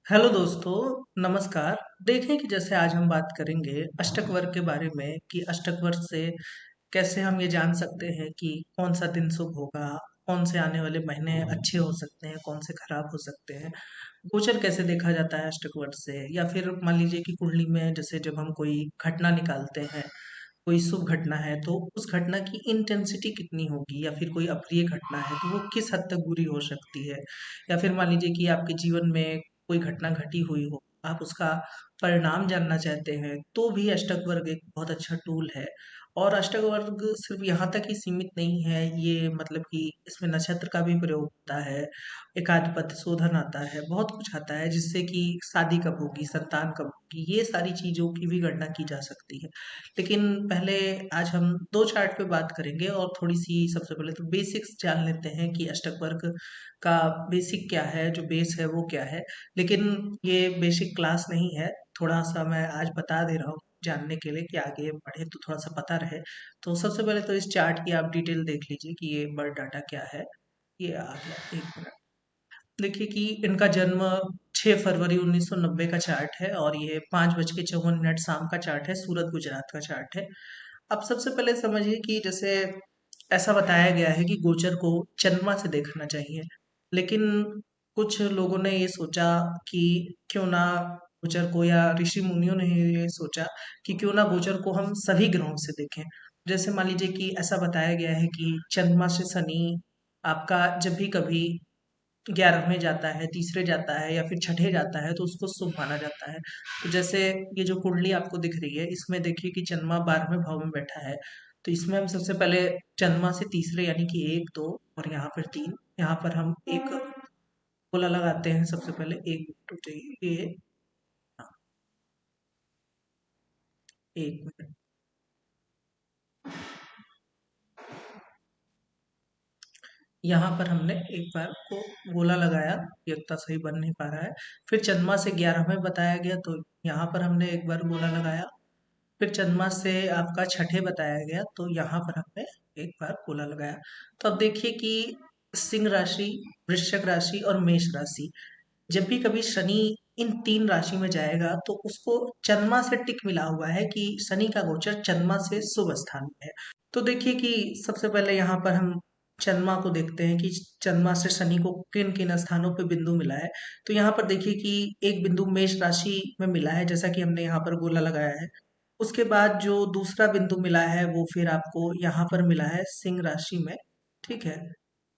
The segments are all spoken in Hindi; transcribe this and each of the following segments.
हेलो दोस्तों, नमस्कार। देखें कि जैसे आज हम बात करेंगे अष्टक वर्ग के बारे में कि अष्टक वर्ग से कैसे हम ये जान सकते हैं कि कौन सा दिन शुभ होगा, कौन से आने वाले महीने अच्छे हो सकते हैं, कौन से खराब हो सकते हैं। गोचर कैसे देखा जाता है अष्टक वर्ग से, या फिर मान लीजिए कि कुंडली में जैसे जब हम कोई घटना निकालते हैं, कोई शुभ घटना है तो उस घटना की इंटेंसिटी कितनी होगी, या फिर कोई अप्रिय घटना है तो वो किस हद तक बुरी हो सकती है। या फिर मान लीजिए कि आपके जीवन में कोई घटना घटी हुई हो, आप उसका परिणाम जानना चाहते हैं, तो भी अष्टक वर्ग एक बहुत अच्छा टूल है। और अष्टक वर्ग सिर्फ यहाँ तक ही सीमित नहीं है, ये मतलब कि इसमें नक्षत्र का भी प्रयोग होता है, एकाधिपत्य शोधन आता है, बहुत कुछ आता है जिससे कि शादी कब होगी, संतान कब होगी, ये सारी चीजों की भी गणना की जा सकती है। लेकिन पहले आज हम दो चार्ट पे बात करेंगे और थोड़ी सी सबसे पहले तो बेसिक्स जान लेते हैं कि अष्टक वर्ग का बेसिक क्या है, जो बेस है वो क्या है। लेकिन ये बेसिक क्लास नहीं है, थोड़ा सा मैं आज बता दे रहा हूँ जानने के लिए कि आगे बढ़े तो थोड़ा सा पता रहे। तो सबसे पहले तो इस चार्ट की आप डिटेल देख लीजिए कि ये बर्थ डाटा क्या है। ये आ गया, एक मिनट। देखिए कि इनका जन्म 6 फरवरी 1990 का चार्ट है और ये 5:54 शाम का चार्ट है, सूरत गुजरात का चार्ट है। अब सबसे पहले समझिए कि जैसे ऐसा बताया गया है कि गोचर को चंद्रमा से देखना चाहिए, लेकिन कुछ लोगों ने ये सोचा कि क्यों ना गोचर को, या ऋषि मुनियों ने ये सोचा कि क्यों ना गोचर को हम सभी ग्रहों से देखें। जैसे मान लीजिए कि ऐसा बताया गया है कि चंद्रमा से शनि आपका जब भी कभी 11वें जाता है, तीसरे जाता है या फिर छठे जाता है तो उसको शुभ माना जाता है। तो जैसे ये जो कुंडली आपको दिख रही है, इसमें देखिए कि चंद्रमा 12वें भाव में बैठा है। तो इसमें हम सबसे पहले चंद्रमा से तीसरे यानी कि एक दो और यहाँ पर तीन, यहाँ पर हम एक गोला लगाते हैं। सबसे पहले एक मिनट चाहिए, ये हाँ, एक मिनट। यहाँ पर हमने एक बार को गोला लगाया, ये उतना सही बन नहीं पा रहा है। फिर चंद्रमा से 11वें बताया गया तो यहाँ पर हमने एक बार गोला लगाया। फिर चंद्रमा से आपका छठे बताया गया तो यहाँ पर हमने एक बार गोला लगाया। तो अब देखिए कि सिंह राशि, वृश्चिक राशि और मेष राशि, जब भी कभी शनि इन तीन राशि में जाएगा तो उसको चंद्रमा से टिक मिला हुआ है कि शनि का गोचर चंद्रमा से शुभ स्थान में है। तो देखिए कि सबसे पहले यहाँ पर हम चंद्रमा को देखते हैं कि चंद्रमा से शनि को किन किन स्थानों पे बिंदु मिला है। तो यहाँ पर देखिए कि एक बिंदु मेष राशि में मिला है, जैसा कि हमने यहाँ पर गोला लगाया है। उसके बाद जो दूसरा बिंदु मिला है वो फिर आपको यहाँ पर मिला है सिंह राशि में। ठीक है,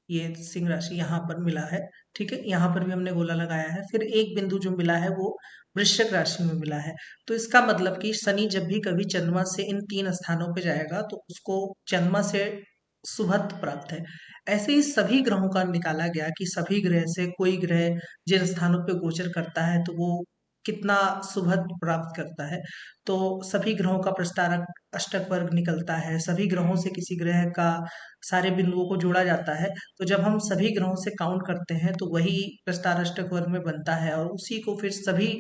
ये सिंह राशि यहाँ पर मिला है। ठीक है, यहाँ पर भी हमने गोला लगाया है। फिर एक बिंदु जो मिला है वो वृश्चिक राशि में मिला है। तो इसका मतलब कि शनि जब भी कभी चंद्रमा से इन तीन स्थानों पे जाएगा तो उसको चंद्रमा से शुभत्व प्राप्त है। ऐसे ही सभी ग्रहों का निकाला गया कि सभी ग्रह से कोई ग्रह जिन स्थानों पे गोचर करता है तो वो कितना शुभत्व प्राप्त करता है। तो सभी ग्रहों का प्रस्तारक अष्टक वर्ग निकलता है, सभी ग्रहों से किसी ग्रह का सारे बिंदुओं को जोड़ा जाता है। तो जब हम सभी ग्रहों से काउंट करते हैं तो वही प्रस्तार अष्टक वर्ग में बनता है और उसी को फिर सभी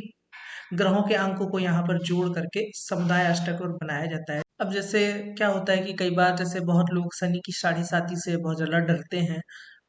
ग्रहों के अंकों को यहाँ पर जोड़ करके समुदाय अष्टक वर्ग बनाया जाता है। अब जैसे क्या होता है कि कई बार जैसे बहुत लोग शनि की साढ़े साती से बहुत ज्यादा डरते हैं,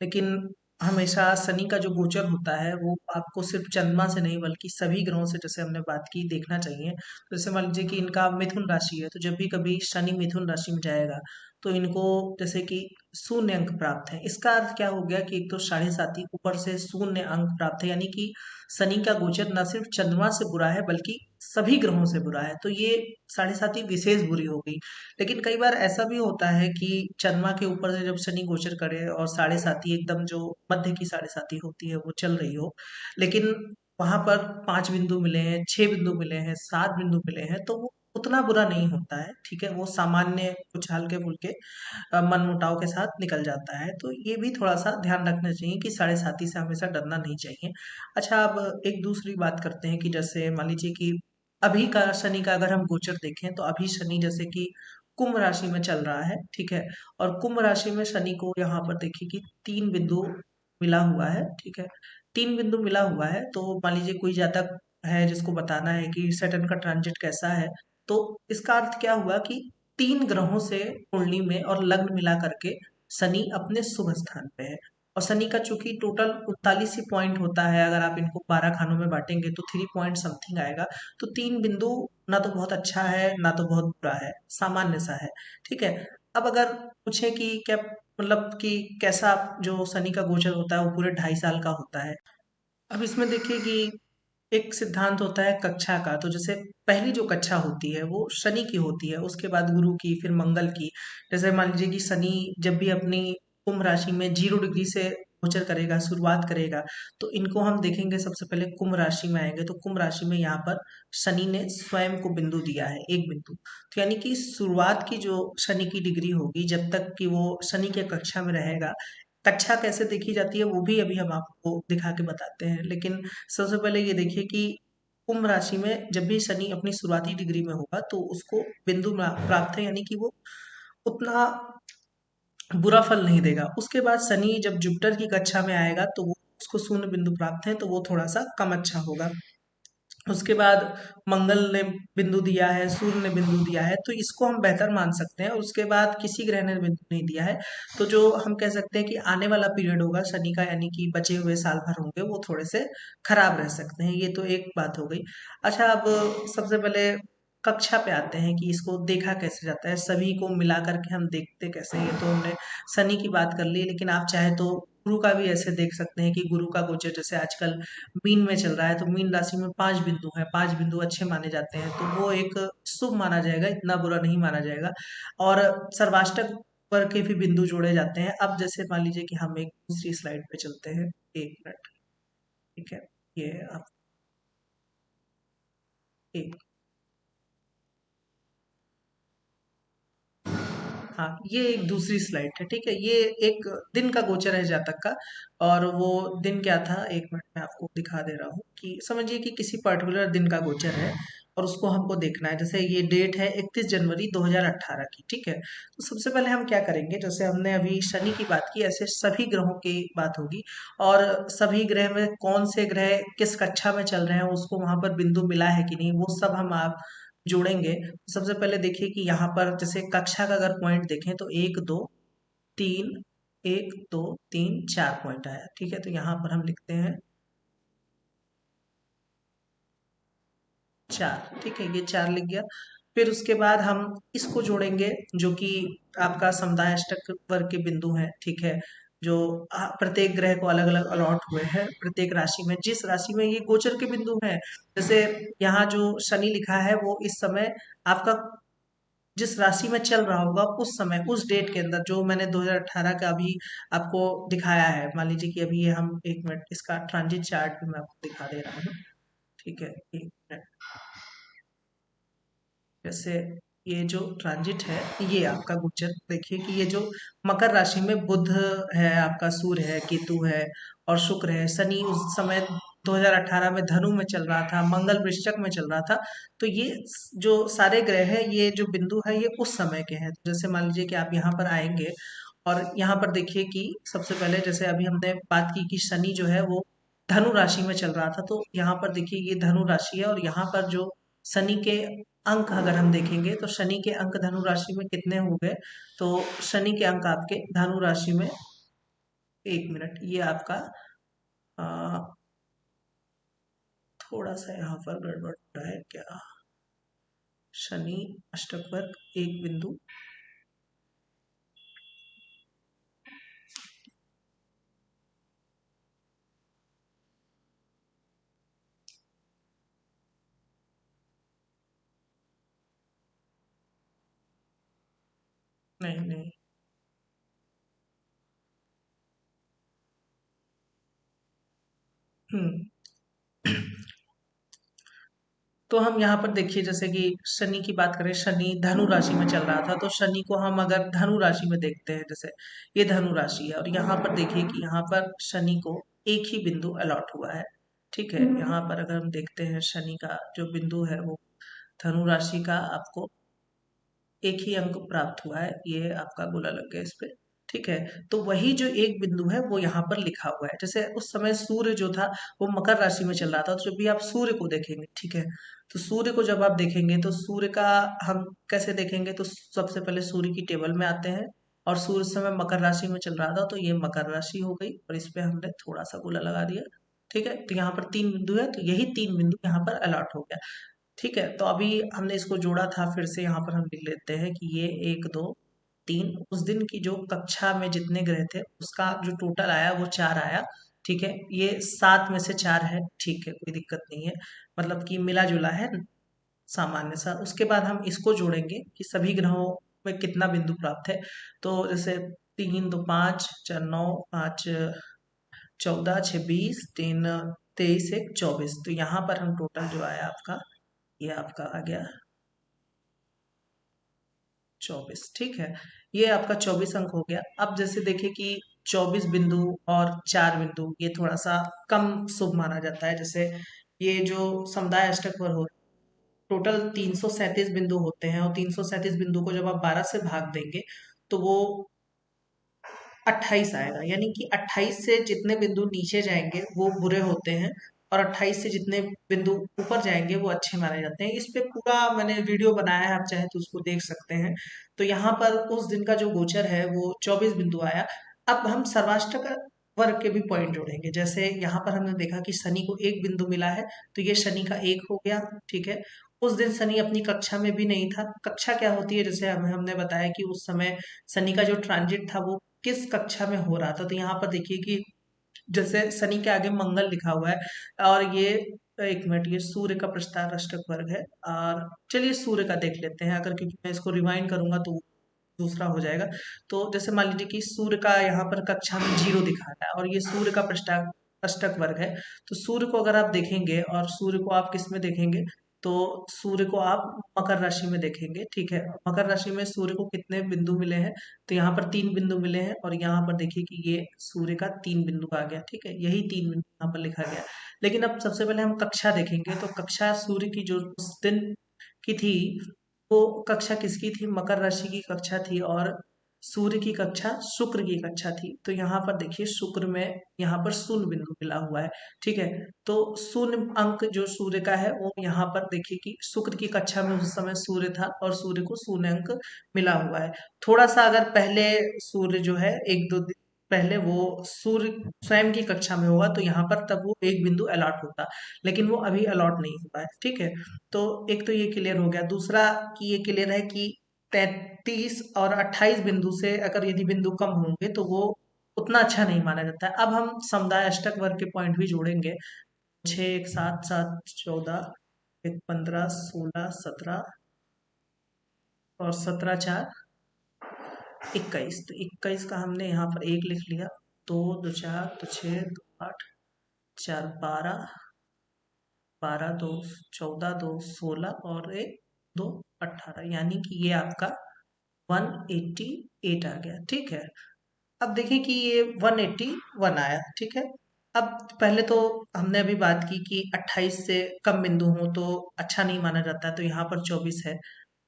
लेकिन हमेशा शनि का जो गोचर होता है वो आपको सिर्फ चंद्रमा से नहीं बल्कि सभी ग्रहों से, जैसे हमने बात की, देखना चाहिए। तो जैसे मान लीजिए कि इनका मिथुन राशि है, तो जब भी कभी शनि मिथुन राशि में जाएगा तो इनको जैसे कि शून्य अंक प्राप्त है। इसका अर्थ क्या हो गया कि एक तो साढ़े साती ऊपर से शून्य अंक प्राप्त है, यानी कि शनि का गोचर न सिर्फ चंद्रमा से बुरा है बल्कि सभी ग्रहों से बुरा है। तो ये साढ़े साती विशेष बुरी हो गई। लेकिन कई बार ऐसा भी होता है कि चंद्रमा के ऊपर से जब शनि गोचर करे और साढ़े साती एकदम जो मध्य की साढ़े साती होती है वो चल रही हो, लेकिन वहां पर 5 बिंदु मिले हैं, 6 बिंदु मिले हैं, 7 बिंदु मिले हैं, तो वो उतना बुरा नहीं होता है। ठीक है, वो सामान्य कुछ हल्के फुल्के मनमुटाव के साथ निकल जाता है। तो ये भी थोड़ा सा ध्यान रखना चाहिए कि साढ़े साती से हमेशा डरना नहीं चाहिए। अच्छा, अब एक दूसरी बात करते हैं कि जैसे मान लीजिए कि अभी का शनि का अगर हम गोचर देखें तो अभी शनि जैसे कि कुंभ राशि में चल रहा है। ठीक है, और कुंभ राशि में शनि को यहाँ पर देखिए कि 3 बिंदु मिला हुआ है। ठीक है, 3 बिंदु मिला हुआ है। तो मान लीजिए कोई जातक है जिसको बताना है कि सैटर्न का ट्रांजिट कैसा है, तो इसका अर्थ क्या हुआ कि 3 ग्रहों से कुंडली में और लग्न मिला करके शनि अपने शुभ स्थान पे है। और शनि का चूंकि टोटल 39 ही पॉइंट होता है, अगर आप इनको 12 खानों में बांटेंगे तो 3 पॉइंट समथिंग आएगा। तो 3 बिंदु ना तो बहुत अच्छा है ना तो बहुत बुरा है, सामान्य सा है। ठीक है। अब अगर पूछे कि क्या मतलब कि कैसा जो शनि का गोचर होता है वो पूरे 2.5 साल का होता है। अब इसमें देखिए कि एक सिद्धांत होता है कक्षा का। तो जैसे पहली जो कक्षा होती है वो शनि की होती है, उसके बाद गुरु की, फिर मंगल की। जैसे मान लीजिए कि शनि जब भी अपनी कुंभ राशि में 0 डिग्री से गोचर करेगा, शुरुआत करेगा, तो इनको हम देखेंगे सबसे पहले कुंभ राशि में आएंगे। तो कुंभ राशि में यहाँ पर शनि ने स्वयं को बिंदु दिया है, एक बिंदु। तो यानी कि शुरुआत की जो शनि की डिग्री होगी, जब तक कि वो शनि के कक्षा में रहेगा। कक्षा कैसे देखी जाती है वो भी अभी हम आपको दिखा के बताते हैं, लेकिन सबसे पहले ये देखिए कि कुंभ राशि में जब भी शनि अपनी शुरुआती डिग्री में होगा तो उसको बिंदु प्राप्त है, यानी कि वो उतना बुरा फल नहीं देगा। उसके बाद शनि जब जुपिटर की कक्षा में आएगा तो वो उसको शून्य बिंदु प्राप्त है, तो वो थोड़ा सा कम अच्छा होगा। उसके बाद मंगल ने बिंदु दिया है, सूर्य ने बिंदु दिया है, तो इसको हम बेहतर मान सकते हैं। उसके बाद किसी ग्रह ने बिंदु नहीं दिया है, तो जो हम कह सकते हैं कि आने वाला पीरियड होगा शनि का, यानी कि बचे हुए साल भर होंगे वो थोड़े से खराब रह सकते हैं। ये तो एक बात हो गई। अच्छा, अब सबसे पहले कक्षा पे आते हैं कि इसको देखा कैसे जाता है, सभी को मिला करके हम देखते कैसे हैं। ये तो हमने शनि की बात कर ली, लेकिन आप चाहे तो गुरु का भी ऐसे देख सकते हैं कि गुरु का गोचर जैसे आजकल मीन में चल रहा है, तो मीन राशि में 5 बिंदु हैं, 5 बिंदु अच्छे माने जाते हैं, तो वो एक शुभ माना जाएगा, इतना बुरा नहीं माना जाएगा। और सर्वाष्टक पर के भी बिंदु जोड़े जाते हैं। अब जैसे मान लीजिए कि हम एक दूसरी स्लाइड पे चलते हैं, 1 मिनट। ठीक है। ये आप एक, हाँ, ये एक दूसरी स्लाइड है। ठीक है, ये एक दिन का गोचर है जातक का। और वो दिन क्या था, 1 मिनट में आपको दिखा दे रहा हूँ कि समझिए कि किसी पर्टिकुलर दिन का गोचर है और उसको हमको देखना है। जैसे ये डेट है 31 जनवरी 2018 की। ठीक है। तो सबसे पहले हम क्या करेंगे, जैसे हमने अभी शनि की बात की, ऐसे सभी ग्रहों की बात होगी। और सभी ग्रह में कौन से ग्रह किस कक्षा में चल रहे हैं, उसको वहां पर बिंदु मिला है कि नहीं, वो सब हम आप जोड़ेंगे। सबसे पहले देखिए कि यहाँ पर जैसे कक्षा का अगर पॉइंट देखें तो 1 2 3, 1 2 3 4 पॉइंट आया। ठीक है, तो यहाँ पर हम लिखते हैं 4। ठीक है, ये 4 लिख गया। फिर उसके बाद हम इसको जोड़ेंगे, जो कि आपका समुदाय अष्टक वर्ग के बिंदु हैं। ठीक है, जो प्रत्येक ग्रह को अलग अलग अलॉट हुए हैं प्रत्येक राशि में, जिस राशि में ये गोचर के बिंदु हैं। जैसे यहाँ जो शनि लिखा है वो इस समय आपका जिस राशि में चल रहा होगा उस समय, उस डेट के अंदर, जो मैंने 2018 का अभी आपको दिखाया है। मान लीजिए कि अभी ये हम 1 मिनट इसका ट्रांजिट चार्ट भी मैं आपको दिखा दे रहा हूँ। ठीक है, 1 मिनट। जैसे ये जो ट्रांजिट है, ये आपका गोचर देखिए कि ये जो मकर राशि में बुध है, आपका सूर्य है, केतु है और शुक्र है। शनि उस समय 2018 में धनु में चल रहा था, मंगल वृश्चिक में चल रहा था। तो ये जो सारे ग्रह हैं, ये जो बिंदु है, ये उस समय के हैं। तो जैसे मान लीजिए कि आप यहाँ पर आएंगे और यहाँ पर देखिए कि सबसे पहले जैसे अभी हमने बात की कि शनि जो है वो धनु राशि में चल रहा था। तो यहाँ पर देखिए ये धनु राशि है, और यहाँ पर जो शनि के अंक अगर हम देखेंगे तो शनि के अंक धनु राशि में कितने हो गए। तो शनि के अंक आपके धनु राशि में, 1 मिनट, ये आपका आ, थोड़ा सा यहाँ पर गड़बड़ हो रहा है क्या। शनि अष्टक वर्ग, एक बिंदु। नहीं नहीं। हम्म। तो हम यहाँ पर देखिए जैसे कि शनि की बात करें, शनि धनु राशि में चल रहा था, तो शनि को हम अगर धनु राशि में देखते हैं, जैसे ये धनु राशि है और यहाँ पर देखिए कि यहाँ पर शनि को एक ही बिंदु अलॉट हुआ है। ठीक है, यहाँ पर अगर हम देखते हैं शनि का जो बिंदु है वो धनु राशि का आपको एक ही अंक प्राप्त हुआ है, ये आपका गोला लग गया इस पे। ठीक है, तो वही जो एक बिंदु है वो यहाँ पर लिखा हुआ है। जैसे उस समय सूर्य जो था वो मकर राशि में चल रहा था, तो जब भी आप सूर्य को देखेंगे, ठीक है, तो सूर्य को जब आप देखेंगे तो सूर्य का हम कैसे देखेंगे, तो सबसे पहले सूर्य की टेबल में आते हैं। और सूर्य उस समय मकर राशि में चल रहा था, तो ये मकर राशि हो गई और इस पे हमने थोड़ा सा गोला लगा दिया। ठीक है, तो यहाँ पर 3 बिंदु है, तो यही 3 बिंदु यहाँ पर अलॉट हो गया। ठीक है, तो अभी हमने इसको जोड़ा था, फिर से यहाँ पर हम लिख लेते हैं कि ये 1 2 3 उस दिन की जो कक्षा में जितने ग्रह थे उसका जो टोटल आया वो 4 आया। ठीक है, ये 7 में से 4 है। ठीक है, कोई दिक्कत नहीं है, मतलब कि मिला जुला है, सामान्य सा। उसके बाद हम इसको जोड़ेंगे कि सभी ग्रहों में कितना बिंदु प्राप्त है। तो जैसे 3 2 5 4 9 5 14 6 20 3 23 1 24, तो यहाँ पर हम टोटल जो आया आपका, ये आपका आ गया 24। ठीक है, ये आपका 24 अंक हो गया। अब जैसे देखिए कि 24 बिंदु और 4 बिंदु ये थोड़ा सा कम शुभ माना जाता है। जैसे ये जो समुदाय अष्टक वर्ग हो, टोटल 337 बिंदु होते हैं और 337 बिंदु को जब आप 12 से भाग देंगे तो वो 28 आएगा। यानी कि 28 से जितने बिंदु नीचे जाएंगे वो बुरे होते हैं और 28 से जितने बिंदु ऊपर जाएंगे वो अच्छे माने जाते हैं। इस पे पूरा मैंने वीडियो बनाया है, आप चाहे तो उसको देख सकते हैं। तो यहाँ पर उस दिन का जो गोचर है वो 24 बिंदु आया। अब हम सर्वाष्टक वर्ग के भी पॉइंट जोड़ेंगे। जैसे यहाँ पर हमने देखा कि शनि को 1 बिंदु मिला है, तो ये शनि का 1 हो गया। ठीक है, उस दिन शनि अपनी कक्षा में भी नहीं था। कक्षा क्या होती है, जैसे हमने बताया कि उस समय शनि का जो ट्रांजिट था वो किस कक्षा में हो रहा था। तो यहाँ पर देखिए कि जैसे शनि के आगे मंगल लिखा हुआ है और ये, एक मिनट, ये सूर्य का प्रस्तार अष्टक वर्ग है। और चलिए सूर्य का देख लेते हैं, अगर क्योंकि मैं इसको रिवाइंड करूंगा तो दूसरा हो जाएगा। तो जैसे मान लीजिए कि सूर्य का यहाँ पर कक्षा में 0 दिखा रहा है और ये सूर्य का प्रस्तार अष्टक वर्ग है। तो सूर्य को अगर आप देखेंगे और सूर्य को आप किस में देखेंगे, तो सूर्य को आप मकर राशि में देखेंगे। ठीक है, मकर राशि में सूर्य को कितने बिंदु मिले हैं, तो यहाँ पर 3 बिंदु मिले हैं और यहाँ पर देखिए कि ये सूर्य का 3 बिंदु आ गया। ठीक है, यही 3 बिंदु यहाँ पर लिखा गया। लेकिन अब सबसे पहले हम कक्षा देखेंगे, तो कक्षा सूर्य की जो उस दिन की थी वो कक्षा किसकी थी, मकर राशि की कक्षा थी और सूर्य की कक्षा शुक्र की कक्षा थी। तो यहाँ पर देखिए शुक्र में यहाँ पर शून्य बिंदु मिला हुआ है। ठीक है, तो शून्य अंक जो सूर्य का है वो यहाँ पर देखिए कि शुक्र की कक्षा में उस समय सूर्य था और सूर्य को शून्य अंक मिला हुआ है। थोड़ा सा अगर पहले सूर्य जो है 1 2 दिन पहले वो सूर्य स्वयं की कक्षा में होगा तो यहाँ पर तब वो 1 बिंदु अलॉट होता, लेकिन वो अभी अलॉट नहीं हुआ है। ठीक है, तो एक तो ये क्लियर हो गया। दूसरा कि ये क्लियर है कि 33 और 28 बिंदु से अगर यदि बिंदु कम होंगे तो वो उतना अच्छा नहीं माना जाता है। अब हम समुदाय अष्टक वर्ग के पॉइंट भी जोड़ेंगे। 6 1 7 7 14 1 15 16 17 और 17 4 21, तो 21 का हमने यहाँ पर 1 लिख लिया। 2 2 4 2 6 2 8 4 12 12 2 14 2 16 और 1 2 18, यानी कि ये आपका 188 आ गया। ठीक है, अब देखिए कि ये 181 आया। ठीक है, अब पहले तो हमने अभी बात की कि 28 से कम बिंदु हो तो अच्छा नहीं माना जाता, तो यहाँ पर 24 है।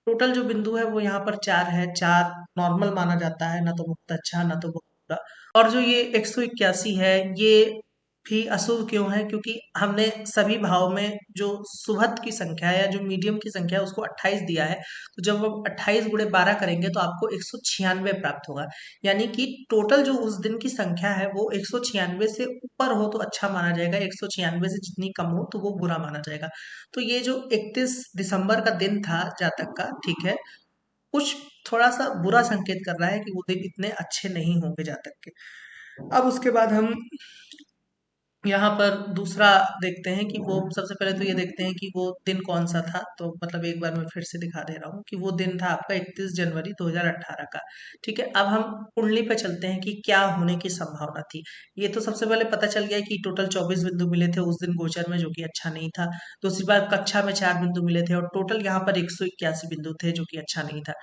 टोटल जो बिंदु है वो यहाँ पर 4 है। 4 नॉर्मल माना जाता है, ना तो बहुत अच्छा ना तो बहुत बुरा। और जो ये 181 है ये भी अशुभ क्यों है, क्योंकि हमने सभी भाव में जो सुहत की संख्या है या जो मीडियम की संख्या है उसको 28 दिया है। तो जब हम 28 गुणे 12 करेंगे तो आपको 196 प्राप्त होगा। यानी कि टोटल जो उस दिन की संख्या है वो 196 से ऊपर हो तो अच्छा माना जाएगा, 196 से जितनी कम हो तो वो बुरा माना जाएगा। तो ये जो 31 दिसंबर का दिन था जातक का, ठीक है, कुछ थोड़ा सा बुरा संकेत कर रहा है कि वो दिन इतने अच्छे नहीं होंगे जातक के। अब उसके बाद हम यहाँ पर दूसरा देखते हैं कि वो, सबसे पहले तो ये देखते हैं कि वो दिन कौन सा था। तो मतलब एक बार मैं फिर से दिखा दे रहा हूँ कि वो दिन था आपका 31 जनवरी 2018 का। ठीक है, अब हम कुंडली पे चलते हैं कि क्या होने की संभावना थी। ये तो सबसे पहले पता चल गया कि टोटल 24 बिंदु मिले थे उस दिन गोचर में, जो कि अच्छा नहीं था। दूसरी बार कक्षा में 4 बिंदु मिले थे और टोटल यहाँ पर 181 बिंदु थे, जो कि अच्छा नहीं था।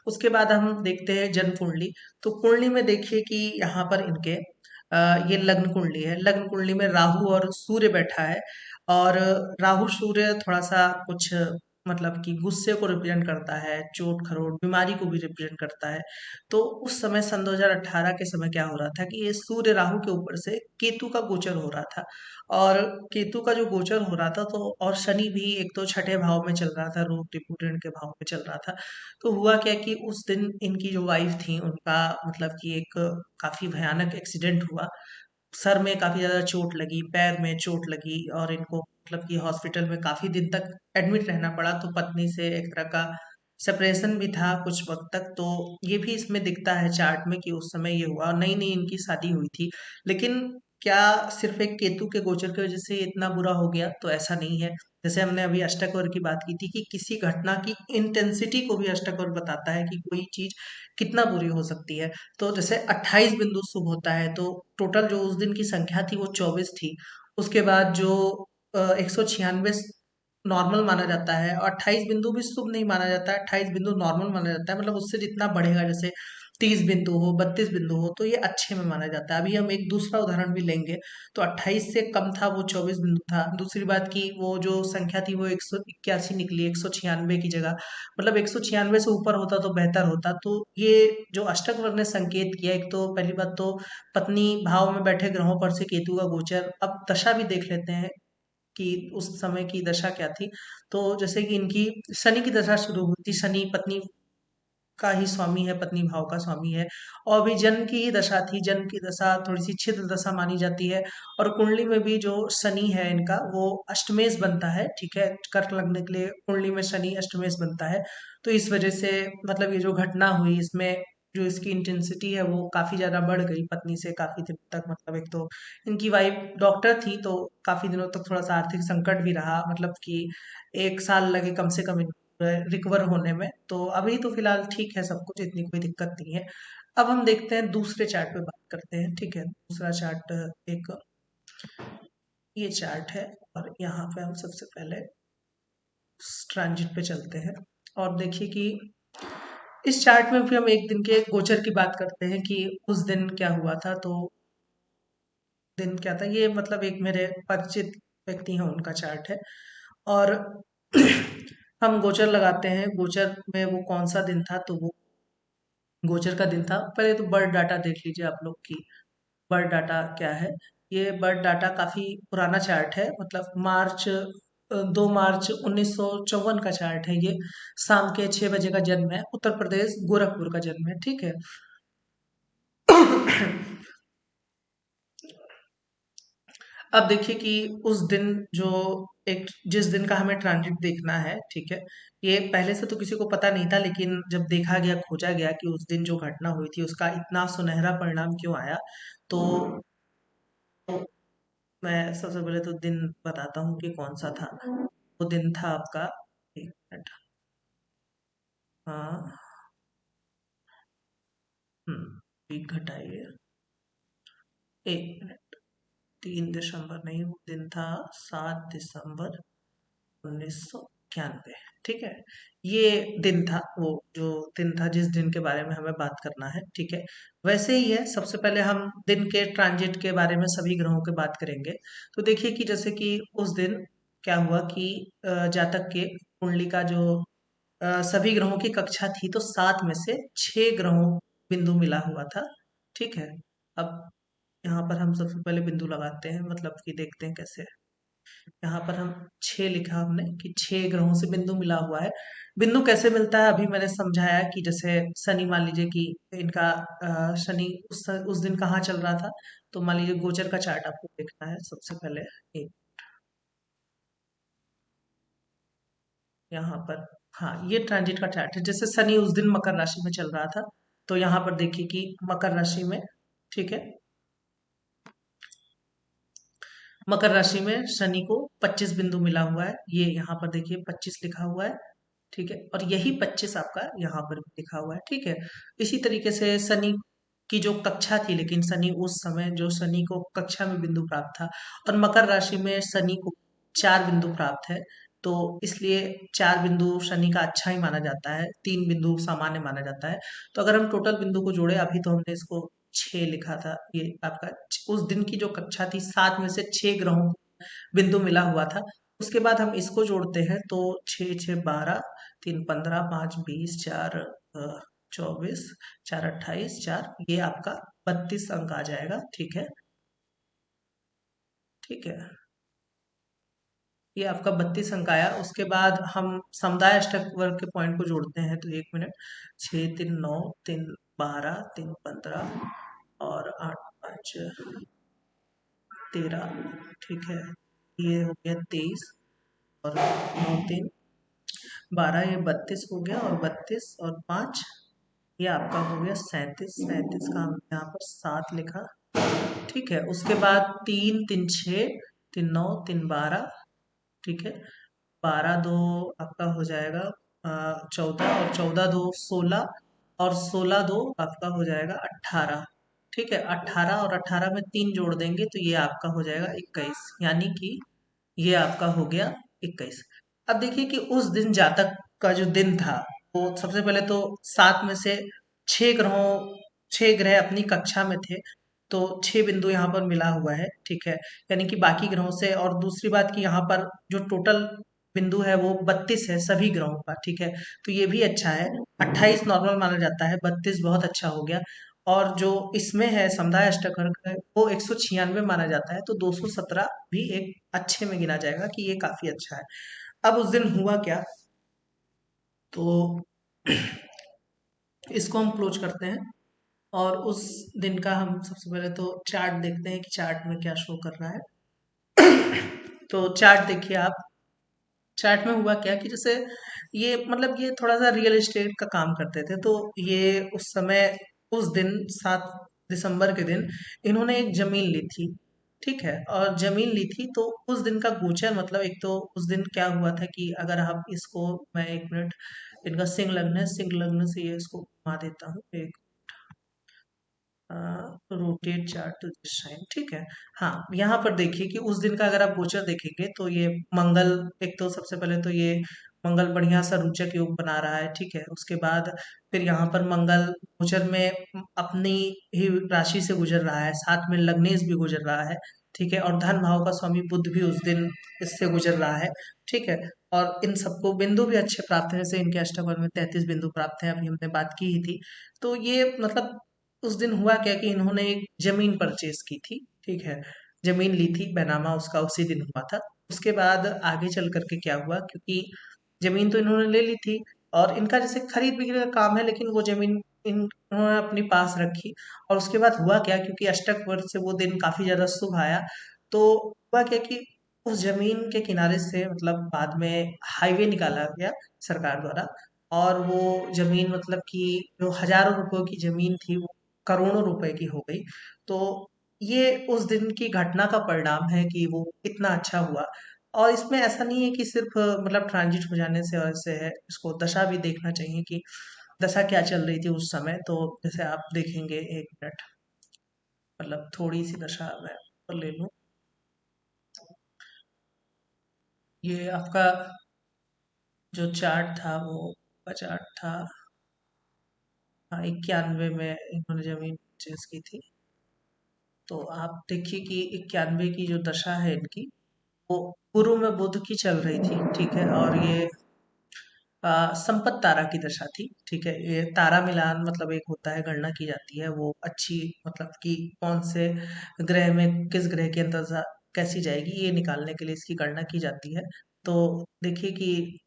उसके बाद हम देखते हैं जन्म कुंडली। तो कुंडली में देखिए कि यहाँ पर इनके ये लग्न कुंडली है। लग्न कुंडली में राहु और सूर्य बैठा है और राहु सूर्य थोड़ा सा कुछ मतलब कि गुस्से को रिप्रेजेंट करता है, चोट खरोट बीमारी को भी रिप्रेजेंट करता है। तो उस समय सन 2018 के समय क्या हो रहा था कि ये सूर्य राहु के ऊपर से केतु का गोचर हो रहा था। और केतु का जो गोचर हो रहा था तो और शनि भी एक तो छठे भाव में चल रहा था, रोग त्रिपुट ऋण के भाव में चल रहा था। तो हुआ क्या कि उस दिन इनकी जो वाइफ थी उनका मतलब कि एक काफी भयानक एक्सीडेंट हुआ। सर में काफी ज्यादा चोट लगी, पैर में चोट लगी और इनको मतलब कि हॉस्पिटल में काफी दिन तक एडमिट रहना पड़ा। तो पत्नी से एक तरह का सेपरेशन भी था कुछ वक्त तक। तो ये भी इसमें दिखता है चार्ट में कि उस समय ये हुआ, नई नई इनकी शादी हुई थी। लेकिन क्या सिर्फ एक केतु के गोचर की वजह से इतना बुरा हो गया? तो ऐसा नहीं है। जैसे हमने अभी अष्टक की बात की थी कि किसी घटना की इंटेंसिटी को भी अष्टक बताता है कि कोई चीज कितना बुरी हो सकती है। तो जैसे 28 बिंदु शुभ होता है तो टोटल जो उस दिन की संख्या थी वो 24 थी। उसके बाद जो 196 नॉर्मल माना जाता है और 28 बिंदु भी शुभ नहीं माना जाता है, 28 बिंदु नॉर्मल माना जाता है। मतलब उससे जितना बढ़ेगा, जैसे 30 बिंदु हो, 32 बिंदु हो, तो ये अच्छे में माना जाता है। अभी हम एक दूसरा उदाहरण भी लेंगे। तो 28 से कम था वो 24 बिंदु था। दूसरी बात की वो जो संख्या थी वो 181 निकली 196 की जगह। मतलब 196 से ऊपर होता तो बेहतर होता। तो ये जो अष्टक वर्ग ने संकेत किया, एक तो पहली बात तो पत्नी भाव में बैठे ग्रहों पर से केतु का गोचर। अब दशा भी देख लेते हैं कि उस समय की दशा क्या थी। तो जैसे कि इनकी शनि की दशा शुरू हुई थी। शनि पत्नी का ही स्वामी है, पत्नी भाव का स्वामी है। और अभी जन्म की ही दशा थी। जन्म की दशा थोड़ी सी छिद्र दशा मानी जाती है। और कुंडली में भी जो शनि है इनका वो अष्टमेश बनता है। ठीक है, कर्क लगने के लिए कुंडली में शनि अष्टमेश बनता है। तो इस वजह से मतलब ये जो घटना हुई इसमें जो इसकी इंटेंसिटी है वो काफी ज्यादा बढ़ गई। पत्नी से काफी दिन तक मतलब एक तो इनकी वाइफ डॉक्टर थी तो काफी दिनों तक थोड़ा सा आर्थिक संकट भी रहा। मतलब कि 1 साल लगे कम से कम रिकवर होने में। तो अभी तो फिलहाल ठीक है सब कुछ, इतनी कोई दिक्कत नहीं है। अब हम देखते हैं दूसरे चार्ट पे बात करते हैं। ठीक है, दूसरा चार्ट एक ये चार्ट है। और यहाँ पे हम सबसे पहले ट्रांजिट पे चलते हैं और देखिए कि इस चार्ट में भी हम एक दिन के गोचर की बात करते हैं कि उस दिन क्या हुआ था। तो दिन क्या था, ये मतलब एक मेरे परिचित व्यक्ति हैं उनका चार्ट है। और हम गोचर लगाते हैं। गोचर में वो कौन सा दिन था, तो वो गोचर का दिन था। पहले तो बर्ड डाटा देख लीजिए आप लोग की बर्ड डाटा क्या है। ये बर्ड डाटा काफी पुराना चार्ट है। मतलब 2 मार्च 1954 का चार्ट है ये। शाम के 6 बजे का जन्म है, उत्तर प्रदेश गोरखपुर का जन्म है। ठीक है। अब देखिए कि उस दिन जो एक जिस दिन का हमें ट्रांजिट देखना है, ठीक है, ये पहले से तो किसी को पता नहीं था। लेकिन जब देखा गया, खोजा गया कि उस दिन जो घटना हुई थी उसका इतना सुनहरा परिणाम क्यों आया, तो मैं सबसे पहले तो दिन बताता हूँ कि कौन सा था। वो दिन था आपका, एक मिनट, हाँ, वीक घटाइए, एक मिनट, 3 दिसंबर नहीं, वो दिन था 7 दिसंबर 1991। ठीक है, ये दिन था, वो जो दिन था जिस दिन के बारे में हमें बात करना है। ठीक है, वैसे ही है। सबसे पहले हम दिन के ट्रांजिट के बारे में सभी ग्रहों के बात करेंगे। तो देखिए कि जैसे कि उस दिन क्या हुआ कि जातक के कुंडली का जो सभी ग्रहों की कक्षा थी तो 7 में से 6 ग्रहों बिंदु मिला हुआ था। ठीक है, अब यहाँ पर हम सबसे पहले बिंदु लगाते हैं, मतलब कि देखते हैं कैसे। यहाँ पर हम 6 लिखा हमने कि 6 ग्रहों से बिंदु मिला हुआ है। बिंदु कैसे मिलता है अभी मैंने समझाया कि जैसे शनि, मान लीजिए कि इनका शनि उस दिन कहाँ चल रहा था। तो मान लीजिए गोचर का चार्ट आपको देखना है सबसे पहले। एक यहाँ पर, हाँ, ये ट्रांजिट का चार्ट है। जैसे शनि उस दिन मकर राशि में चल रहा था तो यहाँ पर देखिए कि मकर राशि में, ठीक है, मकर राशि में शनि को 25 बिंदु मिला हुआ है। ये यहाँ पर देखिए 25 लिखा हुआ है। ठीक है, और यही 25 आपका यहाँ पर भी लिखा हुआ है। ठीक है, इसी तरीके से शनि की जो कक्षा थी, लेकिन शनि उस समय जो शनि को कक्षा में बिंदु प्राप्त था। और मकर राशि में शनि को 4 बिंदु प्राप्त है। तो इसलिए 4 बिंदु शनि का अच्छा ही माना जाता है, 3 बिंदु सामान्य माना जाता है। तो अगर हम टोटल बिंदु को जोड़े, अभी तो हमने इसको 6 लिखा था, ये आपका उस दिन की जो कक्षा थी, 7 में से 6 ग्रहों को बिंदु मिला हुआ था। उसके बाद हम इसको जोड़ते हैं तो 6 6 12, 3 15, 5 20, 4 24, 4 28, 4, ये आपका 32 अंक आ जाएगा। ठीक है, ठीक है, ये आपका 32 अंक आया। उसके बाद हम समुदाय अष्टक वर्ग के पॉइंट को जोड़ते हैं तो 1 मिनट, 6 3 9, 3 12, 3 15 और 8 5 13, ठीक है, ये हो गया 23 और 9 3 12, ये 32 हो गया और 32 और 5, ये आपका हो गया 37। 37 का हम यहाँ पर 7 लिखा। ठीक है, उसके बाद 3 3 6, 3 9 3 12, ठीक है, 12 2 आपका हो जाएगा 14, और 14 2 16, और 16 2 आपका हो जाएगा 18। ठीक है, 18 और 18 में 3 जोड़ देंगे तो ये आपका हो जाएगा 21, यानी कि ये आपका हो गया 21। अब देखिए कि उस दिन जातक का जो दिन था, वो सबसे पहले तो 7 में से 6 ग्रहों 6 ग्रह अपनी कक्षा में थे, तो 6 बिंदु यहाँ पर मिला हुआ है। ठीक है, यानी कि बाकी ग्रहों से, और दूसरी बात कि यहाँ पर जो टोटल बिंदु है वो 32 है सभी ग्रहों का। ठीक है, तो ये भी अच्छा है। 28 नॉर्मल माना जाता है, 32 बहुत अच्छा हो गया। और जो इसमें है समुदाय अष्टक है, वो 196 माना जाता है, तो 217 भी एक अच्छे में गिना जाएगा कि ये काफी अच्छा है। अब उस दिन हुआ क्या, तो इसको हम क्लोज करते हैं और उस दिन का हम सबसे पहले तो चार्ट देखते हैं कि चार्ट में क्या शो कर रहा है। तो चार्ट देखिए आप, चार्ट में हुआ क्या कि जैसे ये मतलब ये थोड़ा सा रियल एस्टेट का काम करते थे, तो ये उस समय उस दिन 7 दिसंबर के दिन इन्होंने एक जमीन ली थी। ठीक है, और जमीन ली थी तो उस दिन का गोचर, मतलब एक तो उस दिन क्या हुआ था कि अगर आप इसको, मैं 1 मिनट, इनका सिंह लग्न है, सिंह लग्न से ये इसको घुमा देता हूँ, एक rotate chart to this sign. ठीक है, हाँ, यहाँ पर देखिए कि उस दिन का अगर आप गोचर देखेंगे तो ये मंगल, एक तो सबसे पहले तो ये मंगल बढ़िया सा रुचक योग बना रहा है। ठीक है, उसके बाद फिर यहाँ पर मंगल गोचर में अपनी ही राशि से गुजर रहा है, साथ में लग्नेश भी गुजर रहा है। ठीक है, और धन भाव का स्वामी बुध भी उस दिन इससे गुजर रहा है। ठीक है, और इन सबको बिंदु भी अच्छे प्राप्त हैं, जैसे इनके अष्टक में 33 बिंदु प्राप्त हैं, अभी हमने बात की ही थी। तो ये मतलब उस दिन हुआ क्या कि इन्होंने एक जमीन परचेज की थी। ठीक है, जमीन ली थी, बैनामा उसका उसी दिन हुआ था। उसके बाद आगे चल करके क्या हुआ, क्योंकि जमीन तो इन्होंने ले ली थी और इनका जैसे खरीद बिक्री का काम है, लेकिन वो जमीन इन्होंने अपने पास रखी। और उसके बाद हुआ क्या, क्योंकि अष्टक वर्ष से वो दिन काफी ज्यादा शुभ आया, तो हुआ क्या कि उस जमीन के किनारे से मतलब बाद में हाईवे निकाला गया सरकार द्वारा, और वो जमीन मतलब कि जो हजारों रुपयों की जमीन थी वो करोड़ों रुपए की हो गई। तो ये उस दिन की घटना का परिणाम है कि वो इतना अच्छा हुआ। और इसमें ऐसा नहीं है कि सिर्फ मतलब ट्रांजिट हो जाने से और ऐसे है, इसको दशा भी देखना चाहिए कि दशा क्या चल रही थी उस समय। तो जैसे आप देखेंगे, 1 मिनट, मतलब थोड़ी सी दशा मैं और ले लूं। ये आपका जो चार्ट था वो का चार्ट था, हाँ, 91 में इन्होंने जमीन परचेज की थी। तो आप देखिए कि 91 की जो दशा है इनकी, वो गुरु में बुध की चल रही थी। ठीक है, और ये संपत तारा की दशा थी। ठीक है, ये तारा मिलान मतलब एक होता है, गणना की जाती है वो अच्छी, मतलब कि कौन से ग्रह में किस ग्रह की अंतर्दशा कैसी जाएगी, ये निकालने के लिए इसकी गणना की जाती है। तो देखिए कि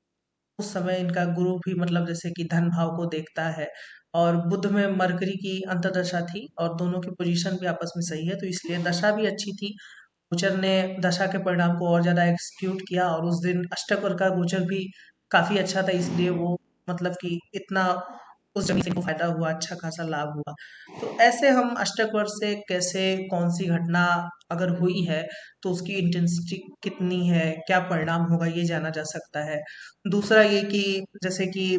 उस समय इनका गुरु भी मतलब जैसे कि धन भाव को देखता है, और बुध में मरकरी की अंतर्दशा थी, और दोनों की पोजीशन भी आपस में सही है, तो इसलिए दशा भी अच्छी थी। गोचर ने दशा के परिणाम को और ज्यादा एक्सक्यूट किया, और उस दिन अष्टक का गोचर भी काफी अच्छा था, इसलिए वो मतलब कि इतना उस जमीन से को फायदा हुआ, अच्छा खासा लाभ हुआ। तो ऐसे हम अष्टक वर्ष से कैसे, कौन सी घटना अगर हुई है तो उसकी इंटेंसिटी कितनी है, क्या परिणाम होगा, ये जाना जा सकता है। दूसरा ये कि जैसे कि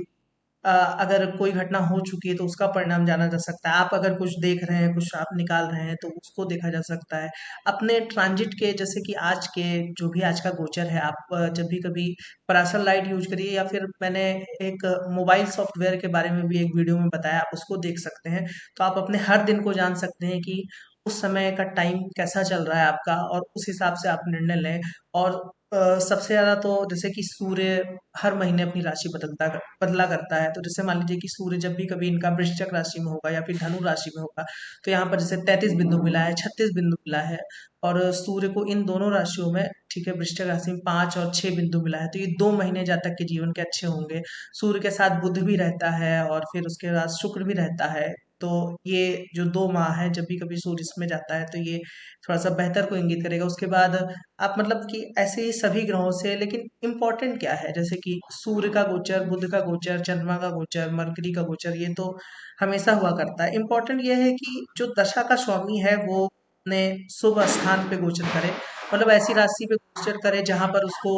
अगर कोई घटना हो चुकी है तो उसका परिणाम जाना जा सकता है। आप अगर कुछ देख रहे हैं, कुछ आप निकाल रहे हैं, तो उसको देखा जा सकता है। अपने ट्रांजिट के, जैसे कि आज के जो भी आज का गोचर है, आप जब भी कभी परासल लाइट यूज करिए, या फिर मैंने एक मोबाइल सॉफ्टवेयर के बारे में भी एक वीडियो में बताया, आप उसको देख सकते हैं। तो आप अपने हर दिन को जान सकते हैं कि उस समय का टाइम कैसा चल रहा है आपका, और उस हिसाब से आप निर्णय लें। और सबसे ज़्यादा तो जैसे कि सूर्य हर महीने अपनी राशि बदला करता है। तो जैसे मान लीजिए कि सूर्य जब भी कभी इनका वृश्चिक राशि में होगा या फिर धनु राशि में होगा, तो यहाँ पर जैसे 33 बिंदु मिला है, 36 बिंदु मिला है। और सूर्य को इन दोनों राशियों में, ठीक है, वृश्चिक राशि में 5 और 6 बिंदु मिला है। तो ये 2 महीने जातक के जीवन के अच्छे होंगे। सूर्य के साथ बुध भी रहता है और फिर उसके बाद शुक्र भी रहता है। तो ये जो 2 माह है, जब भी कभी सूर्य इसमें जाता है तो ये थोड़ा सा बेहतर को इंगित करेगा। उसके बाद आप मतलब कि ऐसे ही सभी ग्रहों से, लेकिन इम्पोर्टेंट क्या है, जैसे कि सूर्य का गोचर, बुध का गोचर, चंद्रमा का गोचर, मरकरी का गोचर, ये तो हमेशा हुआ करता है। इम्पोर्टेंट ये है कि जो दशा का स्वामी है वो अपने शुभ स्थान पे गोचर करे, मतलब ऐसी राशि पे गोचर करे जहां पर उसको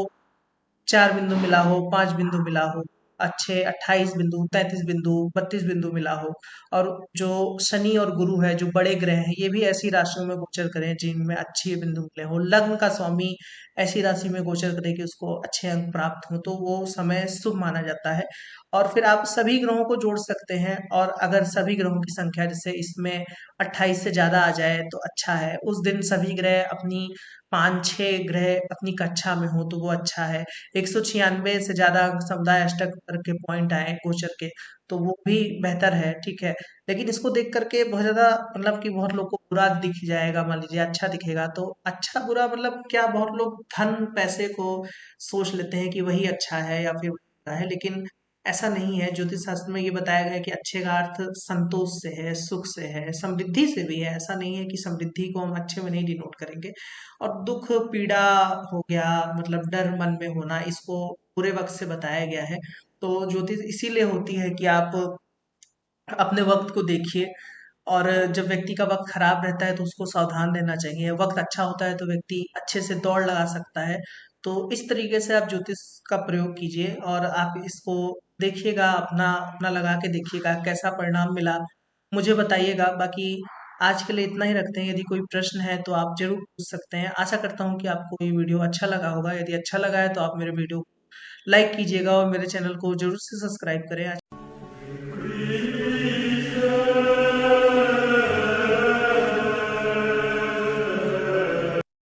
4 बिंदु मिला हो, 5 बिंदु मिला हो, अच्छे 28 बिंदु, 33 बिंदु, 32 बिंदु मिला हो। और जो शनि और गुरु है, जो बड़े ग्रह हैं, ये भी ऐसी राशियों में गोचर करें जिनमें अच्छे बिंदु मिले हो। लग्न का स्वामी ऐसी राशि में गोचर करे कि उसको अच्छे अंक प्राप्त हो, तो वो समय शुभ माना जाता है। और फिर आप सभी ग्रहों को जोड़ सकते हैं, और अगर सभी ग्रहों की संख्या जैसे इसमें 28 से ज्यादा आ जाए तो अच्छा है। उस दिन सभी ग्रह अपनी 5-6 ग्रह अपनी कक्षा में हो तो वो अच्छा है। 196 से ज्यादा समुदाय अष्टक के पॉइंट आए गोचर के, तो वो भी बेहतर है, ठीक है। लेकिन इसको देख करके बहुत ज्यादा मतलब कि बहुत लोग को बुरा दिख जाएगा, मान लीजिए अच्छा दिखेगा तो अच्छा बुरा मतलब क्या, बहुत लोग धन पैसे को सोच लेते हैं कि वही अच्छा है या फिर वही बुरा है, लेकिन ऐसा नहीं है। ज्योतिष शास्त्र में ये बताया गया है कि अच्छे का अर्थ संतोष से है, सुख से है, समृद्धि से भी है। ऐसा नहीं है कि समृद्धि को हम अच्छे में नहीं डिनोट करेंगे। और दुख पीड़ा हो गया, मतलब डर मन में होना, इसको पूरे वक्त से बताया गया है। तो ज्योतिष इसीलिए होती है कि आप अपने वक्त को देखिए, और जब व्यक्ति का वक्त खराब रहता है तो उसको सावधान रहना चाहिए। वक्त अच्छा होता है तो व्यक्ति अच्छे से दौड़ लगा सकता है। तो इस तरीके से आप ज्योतिष का प्रयोग कीजिए और आप इसको देखिएगा, अपना अपना लगा के देखिएगा कैसा परिणाम मिला, मुझे बताइएगा। बाकी आज के लिए इतना ही रखते हैं। यदि कोई प्रश्न है तो आप जरूर पूछ सकते हैं। आशा करता हूँ कि आपको ये वीडियो अच्छा लगा होगा। यदि अच्छा लगा है तो आप मेरे वीडियो को लाइक कीजिएगा और मेरे चैनल को जरूर से सब्सक्राइब करें।